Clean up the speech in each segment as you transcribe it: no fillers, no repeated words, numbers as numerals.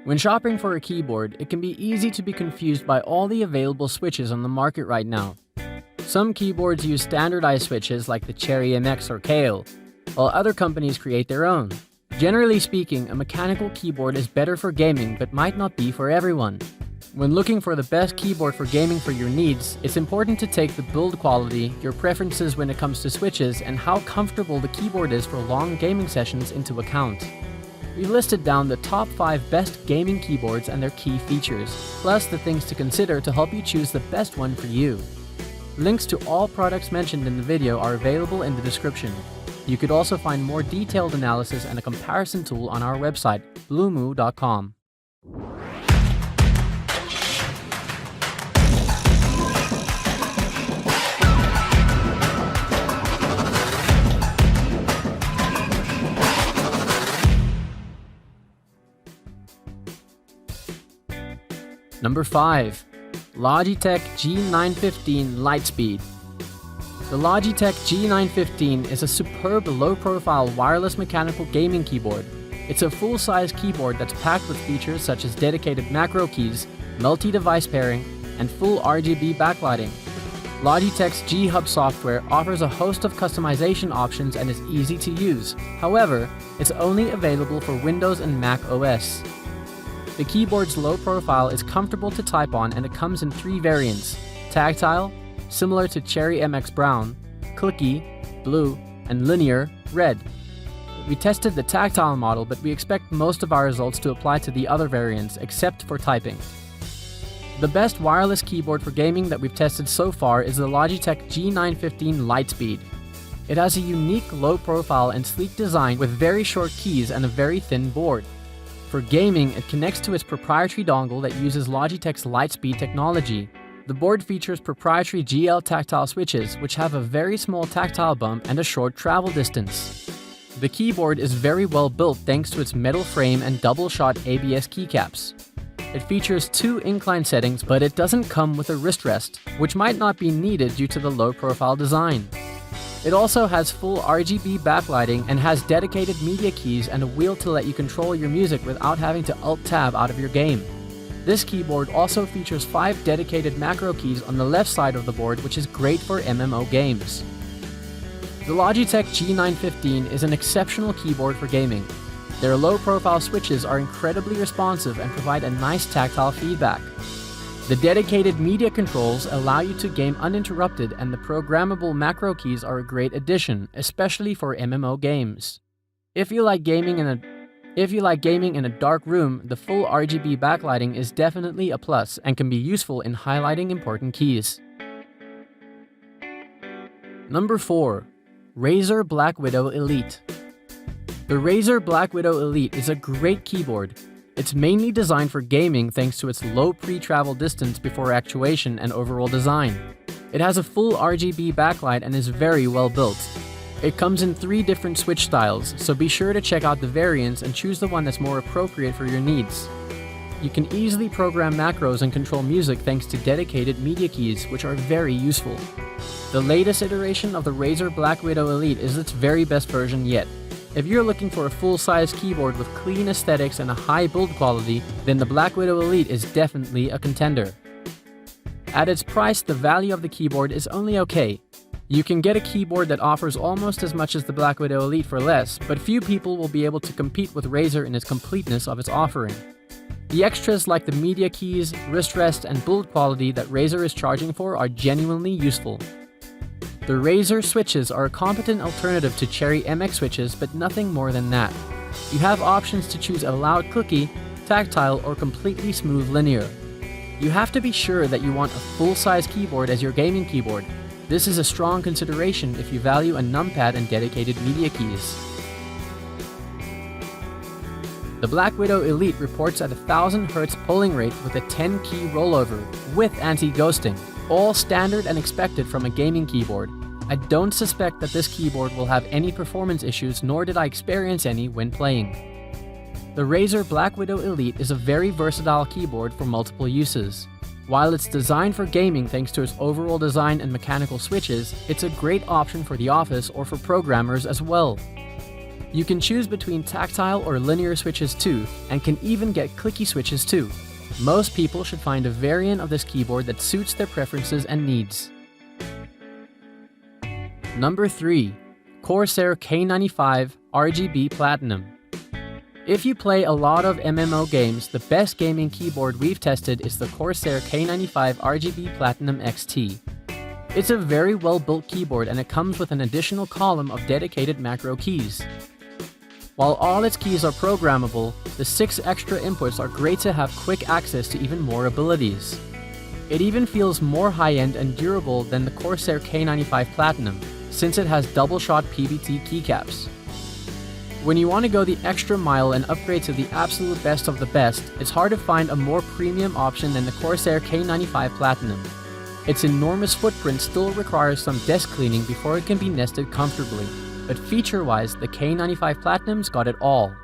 When shopping for a keyboard, it can be easy to be confused by all the available switches on the market right now. Some keyboards use standardized switches like the Cherry MX or Kale, while other companies create their own. Generally speaking, a mechanical keyboard is better for gaming but might not be for everyone. When looking for the best keyboard for gaming for your needs, it's important to take the build quality, your preferences when it comes to switches, and how comfortable the keyboard is for long gaming sessions into account. We've listed down the top 5 best gaming keyboards and their key features, plus the things to consider to help you choose the best one for you. Links to all products mentioned in the video are available in the description. You could also find more detailed analysis and a comparison tool on our website, blumoo.com. Number 5. Logitech G915 Lightspeed. The Logitech G915 is a superb low-profile wireless mechanical gaming keyboard. It's a full-size keyboard that's packed with features such as dedicated macro keys, multi-device pairing, and full RGB backlighting. Logitech's G-Hub software offers a host of customization options and is easy to use. However, it's only available for Windows and Mac OS. The keyboard's low profile is comfortable to type on, and it comes in 3 variants: tactile, similar to Cherry MX Brown, clicky, blue, and linear, red. We tested the tactile model, but we expect most of our results to apply to the other variants, except for typing. The best wireless keyboard for gaming that we've tested so far is the Logitech G915 Lightspeed. It has a unique low profile and sleek design with very short keys and a very thin board. For gaming, it connects to its proprietary dongle that uses Logitech's Lightspeed technology. The board features proprietary GL tactile switches, which have a very small tactile bump and a short travel distance. The keyboard is very well built thanks to its metal frame and double-shot ABS keycaps. It features 2 incline settings, but it doesn't come with a wrist rest, which might not be needed due to the low-profile design. It also has full RGB backlighting and has dedicated media keys and a wheel to let you control your music without having to Alt-Tab out of your game. This keyboard also features 5 dedicated macro keys on the left side of the board, which is great for MMO games. The Logitech G915 is an exceptional keyboard for gaming. Their low-profile switches are incredibly responsive and provide a nice tactile feedback. The dedicated media controls allow you to game uninterrupted, and the programmable macro keys are a great addition, especially for MMO games. If you like gaming in a dark room, the full RGB backlighting is definitely a plus and can be useful in highlighting important keys. Number 4. Razer Black Widow Elite. The Razer Black Widow Elite is a great keyboard. It's mainly designed for gaming thanks to its low pre-travel distance before actuation and overall design. It has a full RGB backlight and is very well built. It comes in 3 different switch styles, so be sure to check out the variants and choose the one that's more appropriate for your needs. You can easily program macros and control music thanks to dedicated media keys, which are very useful. The latest iteration of the Razer Black Widow Elite is its very best version yet. If you're looking for a full-size keyboard with clean aesthetics and a high build quality, then the Black Widow Elite is definitely a contender. At its price, the value of the keyboard is only okay. You can get a keyboard that offers almost as much as the Black Widow Elite for less, but few people will be able to compete with Razer in its completeness of its offering. The extras like the media keys, wrist rest, and build quality that Razer is charging for are genuinely useful. The Razer switches are a competent alternative to Cherry MX switches, but nothing more than that. You have options to choose a loud clicky, tactile, or completely smooth linear. You have to be sure that you want a full-size keyboard as your gaming keyboard. This is a strong consideration if you value a numpad and dedicated media keys. The Black Widow Elite reports at 1000 Hz polling rate with a 10-key rollover with anti-ghosting. All standard and expected from a gaming keyboard. I don't suspect that this keyboard will have any performance issues, nor did I experience any when playing. The Razer Black Widow Elite is a very versatile keyboard for multiple uses. While it's designed for gaming thanks to its overall design and mechanical switches, it's a great option for the office or for programmers as well. You can choose between tactile or linear switches too, and can even get clicky switches too. Most people should find a variant of this keyboard that suits their preferences and needs. Number 3. Corsair K95 RGB Platinum. If you play a lot of MMO games, the best gaming keyboard we've tested is the Corsair K95 RGB Platinum XT. It's a very well-built keyboard and it comes with an additional column of dedicated macro keys. While all its keys are programmable, the 6 extra inputs are great to have quick access to even more abilities. It even feels more high-end and durable than the Corsair K95 Platinum, since it has double-shot PBT keycaps. When you want to go the extra mile and upgrade to the absolute best of the best, it's hard to find a more premium option than the Corsair K95 Platinum. Its enormous footprint still requires some desk cleaning before it can be nested comfortably, but feature-wise, the K95 Platinum's got it all.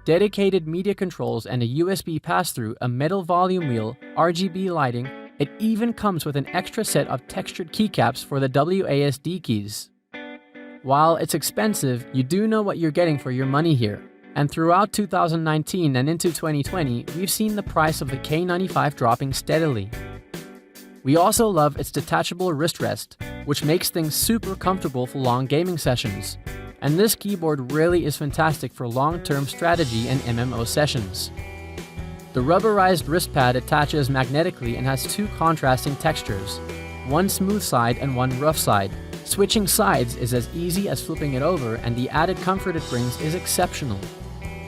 Dedicated media controls and a USB pass-through, a metal volume wheel, RGB lighting. It even comes with an extra set of textured keycaps for the WASD keys. While it's expensive, you do know what you're getting for your money here. And throughout 2019 and into 2020, we've seen the price of the K95 dropping steadily. We also love its detachable wrist rest, which makes things super comfortable for long gaming sessions. And this keyboard really is fantastic for long-term strategy and MMO sessions. The rubberized wrist pad attaches magnetically and has 2 contrasting textures, one smooth side and one rough side. Switching sides is as easy as flipping it over, and the added comfort it brings is exceptional.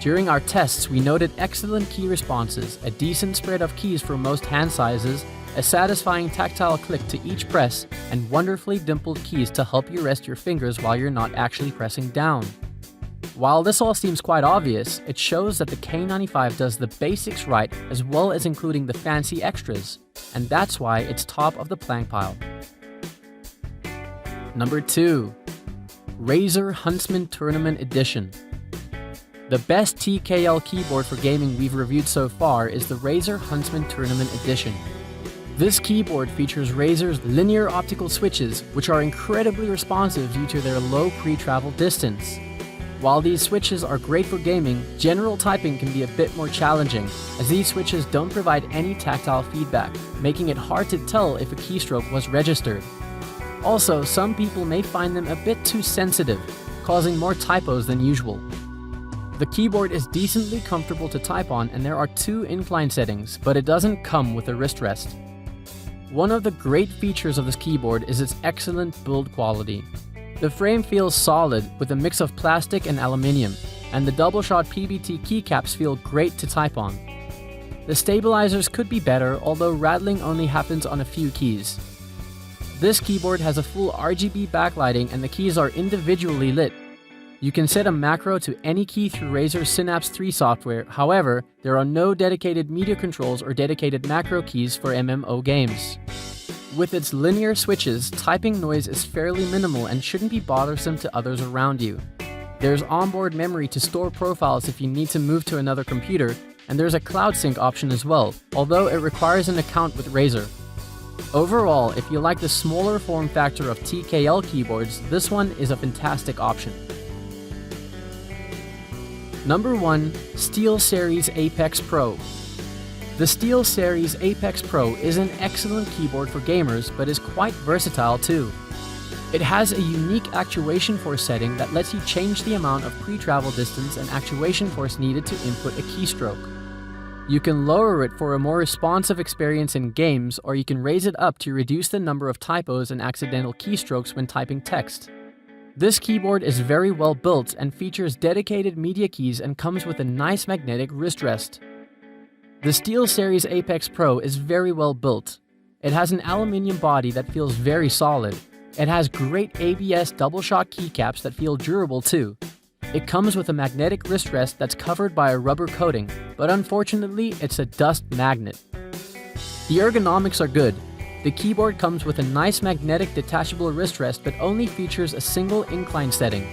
During our tests, we noted excellent key responses, a decent spread of keys for most hand sizes, a satisfying tactile click to each press, and wonderfully dimpled keys to help you rest your fingers while you're not actually pressing down. While this all seems quite obvious, it shows that the K95 does the basics right as well as including the fancy extras, and that's why it's top of the plank pile. Number 2. Razer Huntsman Tournament Edition. The best TKL keyboard for gaming we've reviewed so far is the Razer Huntsman Tournament Edition. This keyboard features Razer's linear optical switches, which are incredibly responsive due to their low pre-travel distance. While these switches are great for gaming, general typing can be a bit more challenging, as these switches don't provide any tactile feedback, making it hard to tell if a keystroke was registered. Also, some people may find them a bit too sensitive, causing more typos than usual. The keyboard is decently comfortable to type on, and there are 2 incline settings, but it doesn't come with a wrist rest. One of the great features of this keyboard is its excellent build quality. The frame feels solid with a mix of plastic and aluminium, and the double-shot PBT keycaps feel great to type on. The stabilizers could be better, although rattling only happens on a few keys. This keyboard has a full RGB backlighting and the keys are individually lit. You can set a macro to any key through Razer's Synapse 3 software, however, there are no dedicated media controls or dedicated macro keys for MMO games. With its linear switches, typing noise is fairly minimal and shouldn't be bothersome to others around you. There's onboard memory to store profiles if you need to move to another computer, and there's a cloud sync option as well, although it requires an account with Razer. Overall, if you like the smaller form factor of TKL keyboards, this one is a fantastic option. Number 1. SteelSeries Apex Pro. The SteelSeries Apex Pro is an excellent keyboard for gamers, but is quite versatile too. It has a unique actuation force setting that lets you change the amount of pre-travel distance and actuation force needed to input a keystroke. You can lower it for a more responsive experience in games, or you can raise it up to reduce the number of typos and accidental keystrokes when typing text. This keyboard is very well built and features dedicated media keys and comes with a nice magnetic wrist rest. The SteelSeries Apex Pro is very well built. It has an aluminium body that feels very solid. It has great ABS double-shot keycaps that feel durable too. It comes with a magnetic wrist rest that's covered by a rubber coating, but unfortunately it's a dust magnet. The ergonomics are good. The keyboard comes with a nice magnetic detachable wrist rest but only features a single incline setting.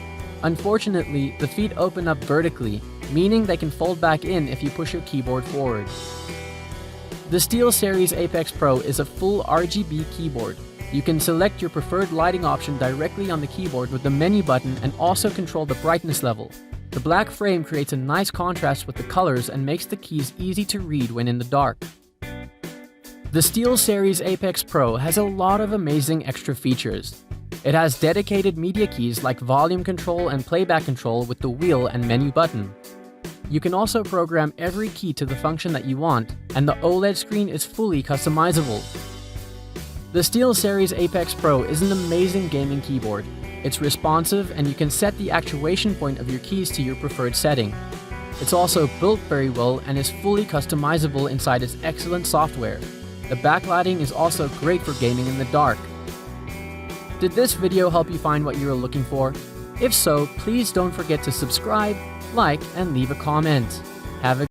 Unfortunately, the feet open up vertically, meaning they can fold back in if you push your keyboard forward. The SteelSeries Apex Pro is a full RGB keyboard. You can select your preferred lighting option directly on the keyboard with the menu button and also control the brightness level. The black frame creates a nice contrast with the colors and makes the keys easy to read when in the dark. The SteelSeries Apex Pro has a lot of amazing extra features. It has dedicated media keys like volume control and playback control with the wheel and menu button. You can also program every key to the function that you want, and the OLED screen is fully customizable. The SteelSeries Apex Pro is an amazing gaming keyboard. It's responsive and you can set the actuation point of your keys to your preferred setting. It's also built very well and is fully customizable inside its excellent software. The backlighting is also great for gaming in the dark. Did this video help you find what you were looking for? If so, please don't forget to subscribe, like, and leave a comment. Have a